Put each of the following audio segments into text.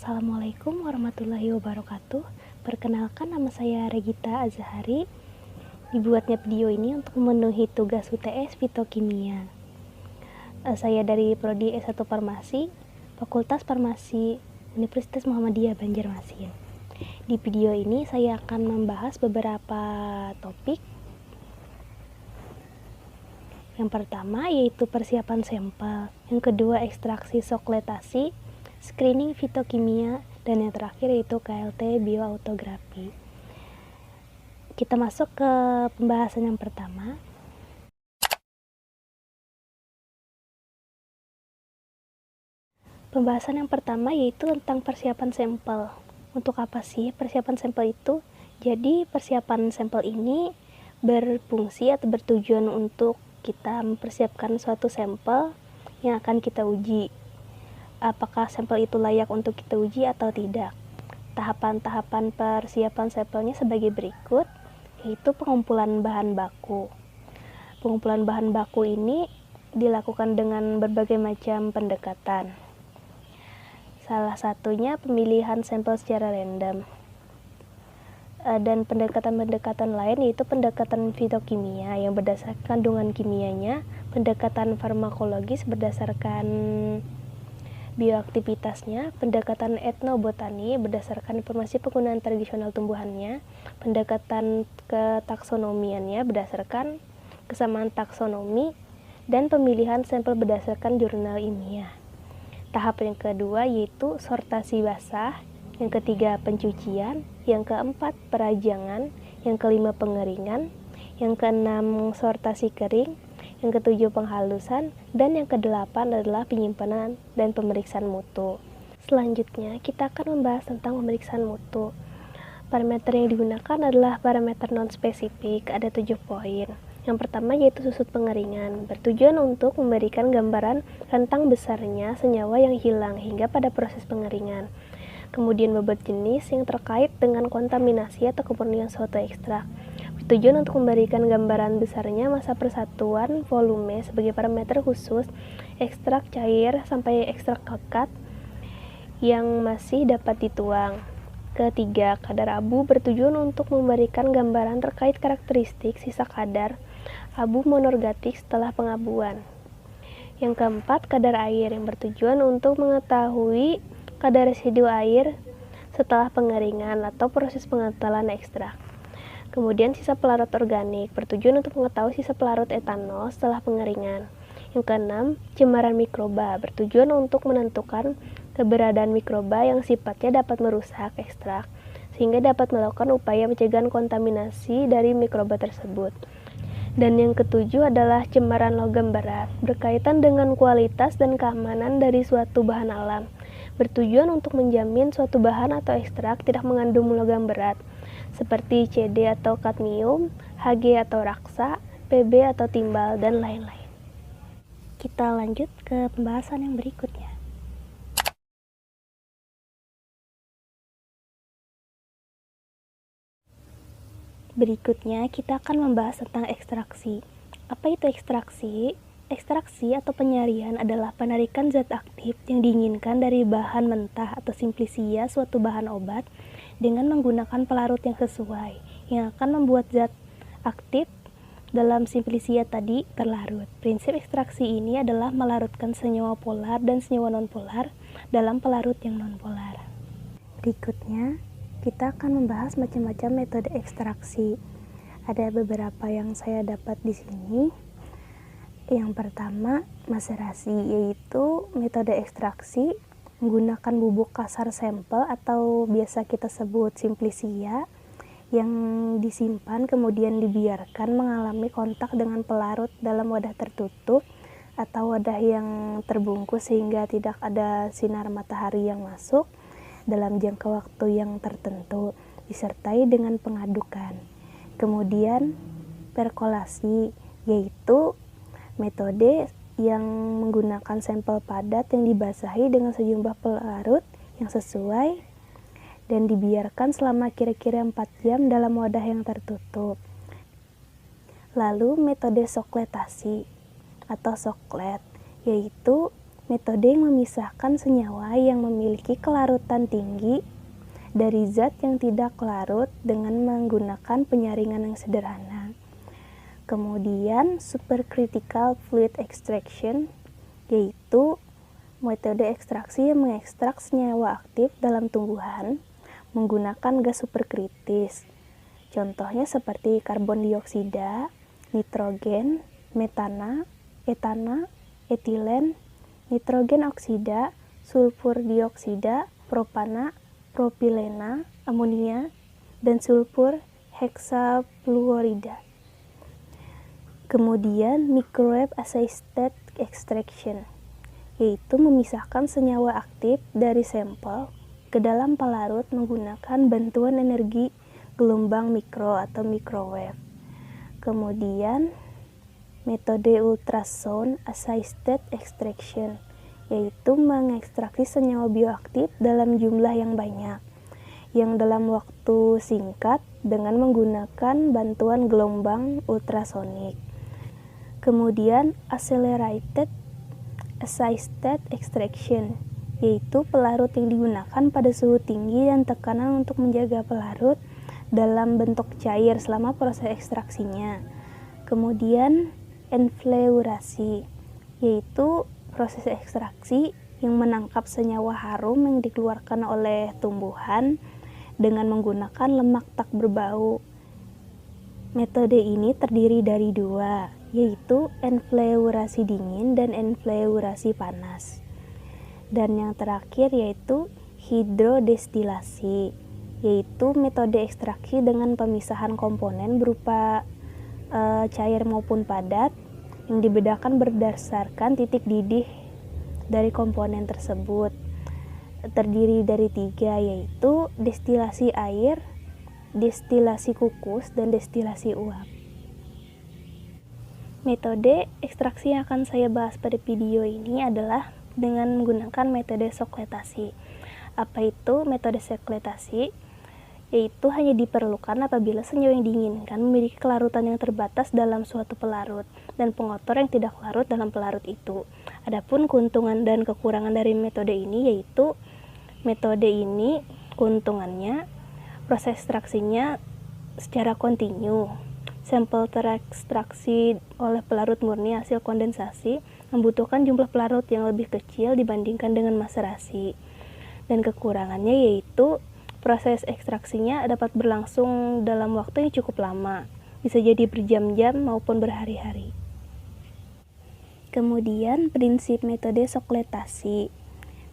Assalamualaikum warahmatullahi wabarakatuh. Perkenalkan, nama saya Regita Azhari. Dibuatnya video ini untuk memenuhi tugas UTS Fitokimia. Saya dari Prodi S1 Farmasi, Fakultas Farmasi Universitas Muhammadiyah Banjarmasin. Di video ini saya akan membahas beberapa topik. Yang pertama yaitu persiapan sampel, yang kedua ekstraksi sokletasi, screening fitokimia, dan yang terakhir yaitu KLT bioautografi. Kita masuk ke pembahasan yang pertama. Pembahasan yang pertama yaitu tentang persiapan sampel. Untuk apa sih persiapan sampel itu? Jadi persiapan sampel ini berfungsi atau bertujuan untuk kita mempersiapkan suatu sampel yang akan kita uji. Apakah sampel itu layak untuk kita uji atau tidak. Tahapan-tahapan persiapan sampelnya sebagai berikut, yaitu pengumpulan bahan baku. Pengumpulan bahan baku ini dilakukan dengan berbagai macam pendekatan. Salah satunya pemilihan sampel secara random. Dan pendekatan-pendekatan lain yaitu pendekatan fitokimia yang berdasarkan kandungan kimianya, pendekatan farmakologis berdasarkan bioaktivitasnya, pendekatan etnobotani berdasarkan informasi penggunaan tradisional tumbuhannya, pendekatan ketaksonomiannya berdasarkan kesamaan taksonomi, dan pemilihan sampel berdasarkan jurnal ilmiah. Tahap yang kedua yaitu sortasi basah, yang ketiga pencucian, yang keempat perajangan, yang kelima pengeringan, yang keenam sortasi kering, yang ketujuh penghalusan, dan yang kedelapan adalah penyimpanan dan pemeriksaan mutu. Selanjutnya kita akan membahas tentang pemeriksaan mutu. Parameter yang digunakan adalah parameter non-spesifik, ada 7 poin. Yang pertama yaitu susut pengeringan, bertujuan untuk memberikan gambaran rentang besarnya senyawa yang hilang hingga pada proses pengeringan. Kemudian bobot jenis yang terkait dengan kontaminasi atau kemurnian suatu ekstrak. Tujuan untuk memberikan gambaran besarnya massa persatuan volume sebagai parameter khusus ekstrak cair sampai ekstrak lekat yang masih dapat dituang. Ketiga, kadar abu bertujuan untuk memberikan gambaran terkait karakteristik sisa kadar abu monorgatik setelah pengabuan. Yang keempat, kadar air yang bertujuan untuk mengetahui kadar residu air setelah pengeringan atau proses pengentalan ekstrak. Kemudian sisa pelarut organik bertujuan untuk mengetahui sisa pelarut etanol setelah pengeringan. Yang keenam, cemaran mikroba bertujuan untuk menentukan keberadaan mikroba yang sifatnya dapat merusak ekstrak, sehingga dapat melakukan upaya pencegahan kontaminasi dari mikroba tersebut. Dan yang ketujuh adalah cemaran logam berat, berkaitan dengan kualitas dan keamanan dari suatu bahan alam, bertujuan untuk menjamin suatu bahan atau ekstrak tidak mengandung logam berat, seperti CD atau kadmium, Hg atau raksa, Pb atau timbal, dan lain-lain. Kita lanjut ke pembahasan yang berikutnya. Berikutnya kita akan membahas tentang ekstraksi. Apa itu ekstraksi? Ekstraksi atau penyarian adalah penarikan zat aktif yang diinginkan dari bahan mentah atau simplisia suatu bahan obat dengan menggunakan pelarut yang sesuai, yang akan membuat zat aktif dalam simplisia tadi terlarut. Prinsip ekstraksi ini adalah melarutkan senyawa polar dan senyawa nonpolar dalam pelarut yang nonpolar. Berikutnya, kita akan membahas macam-macam metode ekstraksi. Ada beberapa yang saya dapat di sini. Yang pertama, maserasi, yaitu metode ekstraksi menggunakan bubuk kasar sampel atau biasa kita sebut simplisia yang disimpan kemudian dibiarkan mengalami kontak dengan pelarut dalam wadah tertutup atau wadah yang terbungkus sehingga tidak ada sinar matahari yang masuk dalam jangka waktu yang tertentu, disertai dengan pengadukan. Kemudian perkolasi, yaitu metode yang menggunakan sampel padat yang dibasahi dengan sejumlah pelarut yang sesuai dan dibiarkan selama kira-kira 4 jam dalam wadah yang tertutup. Lalu metode sokletasi atau soklet, yaitu metode yang memisahkan senyawa yang memiliki kelarutan tinggi dari zat yang tidak larut dengan menggunakan penyaringan yang sederhana. Kemudian supercritical fluid extraction, yaitu metode ekstraksi yang mengekstrak senyawa aktif dalam tumbuhan menggunakan gas superkritis. Contohnya seperti karbon dioksida, nitrogen, metana, etana, etilen, nitrogen oksida, sulfur dioksida, propana, propilena, amonia, dan sulfur heksafluorida. Kemudian microwave assisted extraction, yaitu memisahkan senyawa aktif dari sampel ke dalam pelarut menggunakan bantuan energi gelombang mikro atau microwave. Kemudian metode ultrasound assisted extraction, yaitu mengekstraksi senyawa bioaktif dalam jumlah yang banyak, yang dalam waktu singkat dengan menggunakan bantuan gelombang ultrasonik. Kemudian accelerated assisted extraction, yaitu pelarut yang digunakan pada suhu tinggi dan tekanan untuk menjaga pelarut dalam bentuk cair selama proses ekstraksinya. Kemudian enfleurasi, yaitu proses ekstraksi yang menangkap senyawa harum yang dikeluarkan oleh tumbuhan dengan menggunakan lemak tak berbau. Metode ini terdiri dari dua, yaitu enfleurasi dingin dan enfleurasi panas. Dan yang terakhir yaitu hidrodestilasi, yaitu metode ekstraksi dengan pemisahan komponen berupa cair maupun padat yang dibedakan berdasarkan titik didih dari komponen tersebut. Terdiri dari tiga, yaitu destilasi air, destilasi kukus, dan destilasi uap. Metode ekstraksi yang akan saya bahas pada video ini adalah dengan menggunakan metode sokletasi. Apa itu metode sokletasi? Yaitu hanya diperlukan apabila senyawa yang diinginkan memiliki kelarutan yang terbatas dalam suatu pelarut dan pengotor yang tidak larut dalam pelarut itu. Adapun keuntungan dan kekurangan dari metode ini yaitu metode ini keuntungannya proses ekstraksinya secara kontinu. Sampel terekstraksi oleh pelarut murni hasil kondensasi membutuhkan jumlah pelarut yang lebih kecil dibandingkan dengan maserasi. Dan kekurangannya yaitu proses ekstraksinya dapat berlangsung dalam waktu yang cukup lama, bisa jadi berjam-jam maupun berhari-hari. Kemudian prinsip metode sokletasi.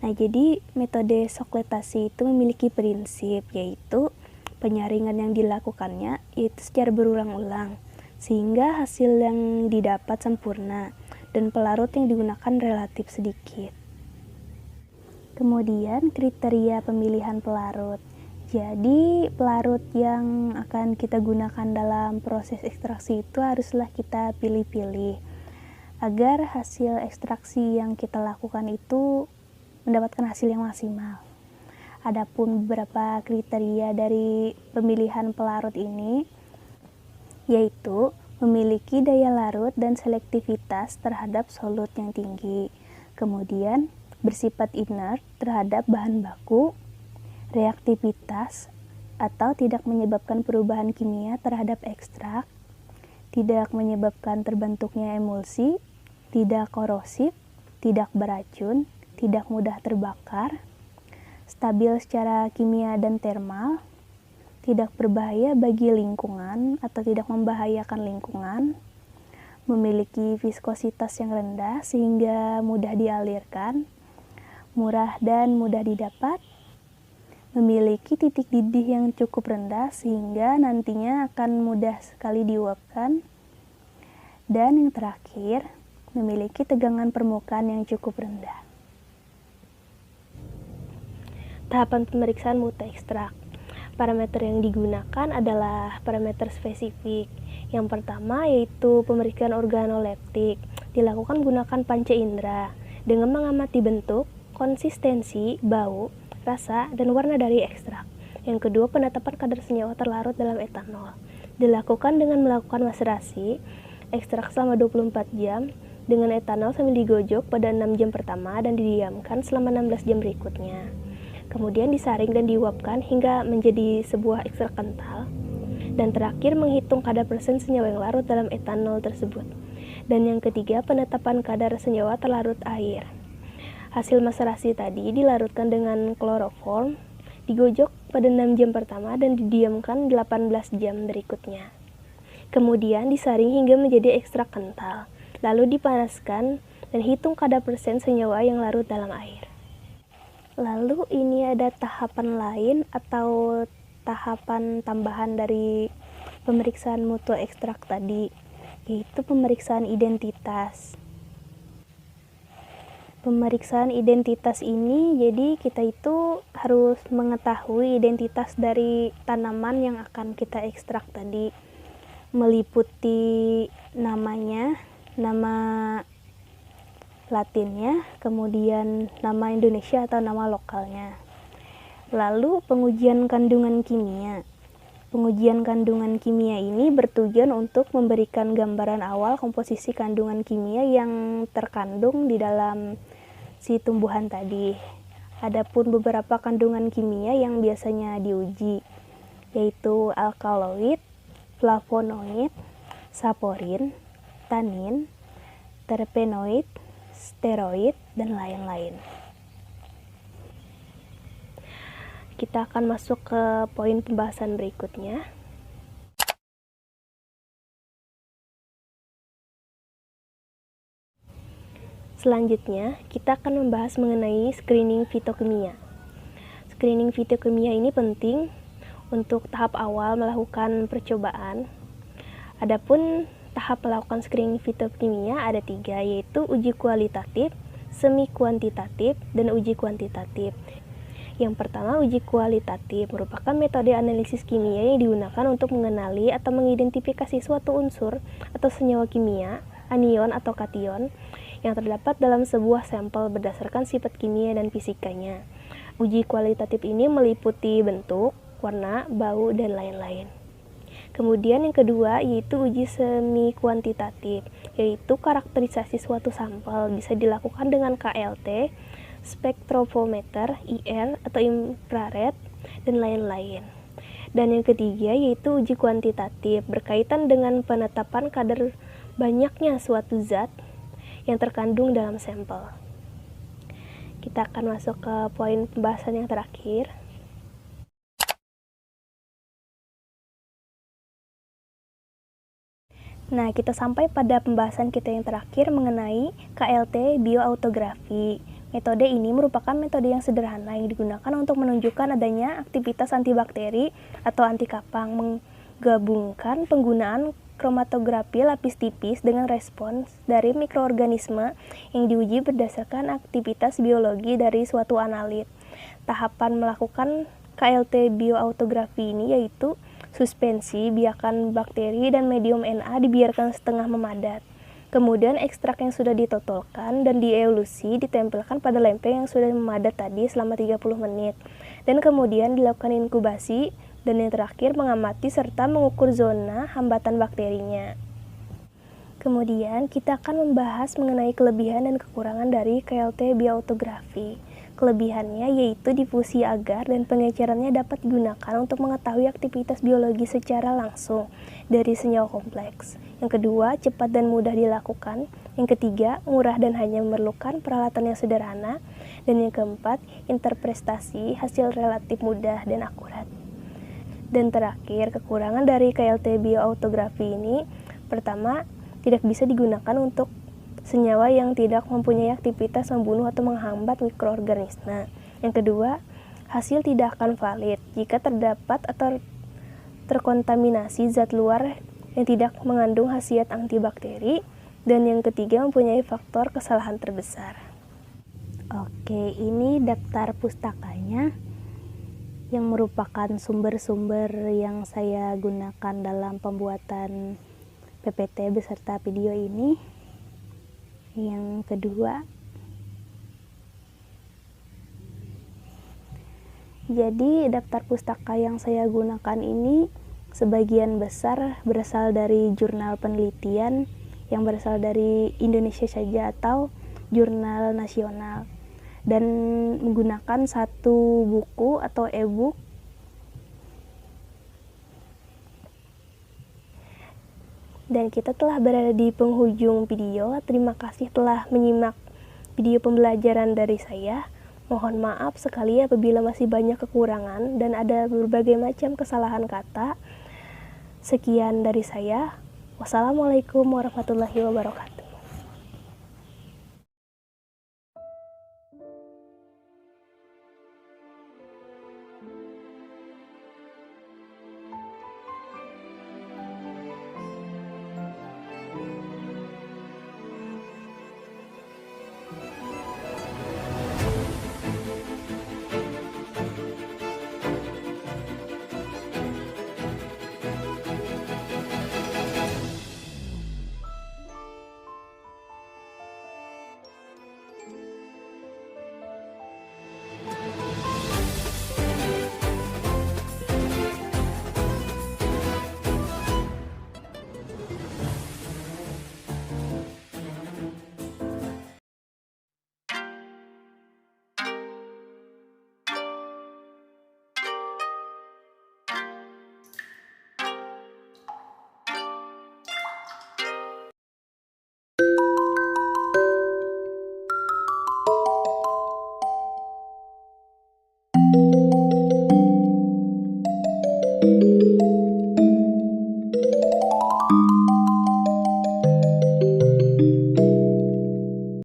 Nah, jadi metode sokletasi itu memiliki prinsip, yaitu penyaringan yang dilakukannya yaitu secara berulang-ulang, sehingga hasil yang didapat sempurna dan pelarut yang digunakan relatif sedikit. Kemudian kriteria pemilihan pelarut. Jadi pelarut yang akan kita gunakan dalam proses ekstraksi itu haruslah kita pilih-pilih agar hasil ekstraksi yang kita lakukan itu mendapatkan hasil yang maksimal. Adapun beberapa kriteria dari pemilihan pelarut ini yaitu memiliki daya larut dan selektivitas terhadap solut yang tinggi, kemudian bersifat inert terhadap bahan baku, reaktivitas atau tidak menyebabkan perubahan kimia terhadap ekstrak, tidak menyebabkan terbentuknya emulsi, tidak korosif, tidak beracun, tidak mudah terbakar, stabil secara kimia dan termal, tidak berbahaya bagi lingkungan atau tidak membahayakan lingkungan, memiliki viskositas yang rendah sehingga mudah dialirkan, murah dan mudah didapat, memiliki titik didih yang cukup rendah sehingga nantinya akan mudah sekali diuapkan, dan yang terakhir, memiliki tegangan permukaan yang cukup rendah. Tahapan pemeriksaan mutu ekstrak. Parameter yang digunakan adalah parameter spesifik. Yang pertama yaitu pemeriksaan organoleptik. Dilakukan gunakan panca indera dengan mengamati bentuk, konsistensi, bau, rasa, dan warna dari ekstrak. Yang kedua, penetapan kadar senyawa terlarut dalam etanol. Dilakukan dengan melakukan maserasi ekstrak selama 24 jam dengan etanol sambil digojok pada 6 jam pertama dan didiamkan selama 16 jam berikutnya. Kemudian disaring dan diuapkan hingga menjadi sebuah ekstrak kental. Dan terakhir menghitung kadar persen senyawa yang larut dalam etanol tersebut. Dan yang ketiga, penetapan kadar senyawa terlarut air. Hasil maserasi tadi dilarutkan dengan kloroform, digojok pada 6 jam pertama dan didiamkan 18 jam berikutnya. Kemudian disaring hingga menjadi ekstrak kental, lalu dipanaskan dan hitung kadar persen senyawa yang larut dalam air. Lalu ini ada tahapan lain atau tahapan tambahan dari pemeriksaan mutu ekstrak tadi, yaitu pemeriksaan identitas. Pemeriksaan identitas ini jadi kita itu harus mengetahui identitas dari tanaman yang akan kita ekstrak tadi, meliputi namanya, nama Latinnya, kemudian nama Indonesia atau nama lokalnya. Lalu pengujian kandungan kimia. Pengujian kandungan kimia ini bertujuan untuk memberikan gambaran awal komposisi kandungan kimia yang terkandung di dalam si tumbuhan tadi. Adapun beberapa kandungan kimia yang biasanya diuji, yaitu alkaloid, flavonoid, saporin, tanin, terpenoid, steroid, dan lain-lain. Kita akan masuk ke poin pembahasan berikutnya. Selanjutnya, kita akan membahas mengenai screening fitokimia. Screening fitokimia ini penting untuk tahap awal melakukan percobaan. Adapun tahap melakukan screening fitokimia ada 3, yaitu uji kualitatif, semi kuantitatif, dan uji kuantitatif. Yang pertama, uji kualitatif merupakan metode analisis kimia yang digunakan untuk mengenali atau mengidentifikasi suatu unsur atau senyawa kimia, anion atau kation, yang terdapat dalam sebuah sampel berdasarkan sifat kimia dan fisikanya. Uji kualitatif ini meliputi bentuk, warna, bau, dan lain-lain. Kemudian yang kedua yaitu uji semi kuantitatif, yaitu karakterisasi suatu sampel bisa dilakukan dengan KLT, spektrofometer, IR atau infrared, dan lain-lain. Dan yang ketiga yaitu uji kuantitatif, berkaitan dengan penetapan kadar banyaknya suatu zat yang terkandung dalam sampel. Kita akan masuk ke poin pembahasan yang terakhir. Nah, kita sampai pada pembahasan kita yang terakhir mengenai KLT bioautografi. Metode ini merupakan metode yang sederhana yang digunakan untuk menunjukkan adanya aktivitas antibakteri atau anti kapang, menggabungkan penggunaan kromatografi lapis tipis dengan respons dari mikroorganisme yang diuji berdasarkan aktivitas biologi dari suatu analit. Tahapan melakukan KLT bioautografi ini yaitu suspensi, biakan bakteri dan medium Na dibiarkan setengah memadat. Kemudian ekstrak yang sudah ditotolkan dan dielusi ditempelkan pada lempeng yang sudah memadat tadi selama 30 menit. Dan kemudian dilakukan inkubasi dan yang terakhir mengamati serta mengukur zona hambatan bakterinya. Kemudian kita akan membahas mengenai kelebihan dan kekurangan dari KLT bioautografi. Kelebihannya yaitu difusi agar dan pengecarannya dapat digunakan untuk mengetahui aktivitas biologi secara langsung dari senyawa kompleks. Yang kedua, cepat dan mudah dilakukan. Yang ketiga, murah dan hanya memerlukan peralatan yang sederhana. Dan yang keempat, interpretasi hasil relatif mudah dan akurat. Dan terakhir, kekurangan dari KLT bioautografi ini, pertama, tidak bisa digunakan untuk senyawa yang tidak mempunyai aktivitas membunuh atau menghambat mikroorganisme. Yang kedua, hasil tidak akan valid jika terdapat atau terkontaminasi zat luar yang tidak mengandung khasiat antibakteri. Dan yang ketiga, mempunyai faktor kesalahan terbesar. Oke, ini daftar pustakanya yang merupakan sumber-sumber yang saya gunakan dalam pembuatan PPT beserta video ini. Yang kedua, jadi daftar pustaka yang saya gunakan ini sebagian besar berasal dari jurnal penelitian yang berasal dari Indonesia saja atau jurnal nasional, dan menggunakan satu buku atau e-book. Dan kita telah berada di penghujung video. Terima kasih telah menyimak video pembelajaran dari saya. Mohon maaf sekali apabila masih banyak kekurangan dan ada berbagai macam kesalahan kata. Sekian dari saya. Wassalamualaikum warahmatullahi wabarakatuh.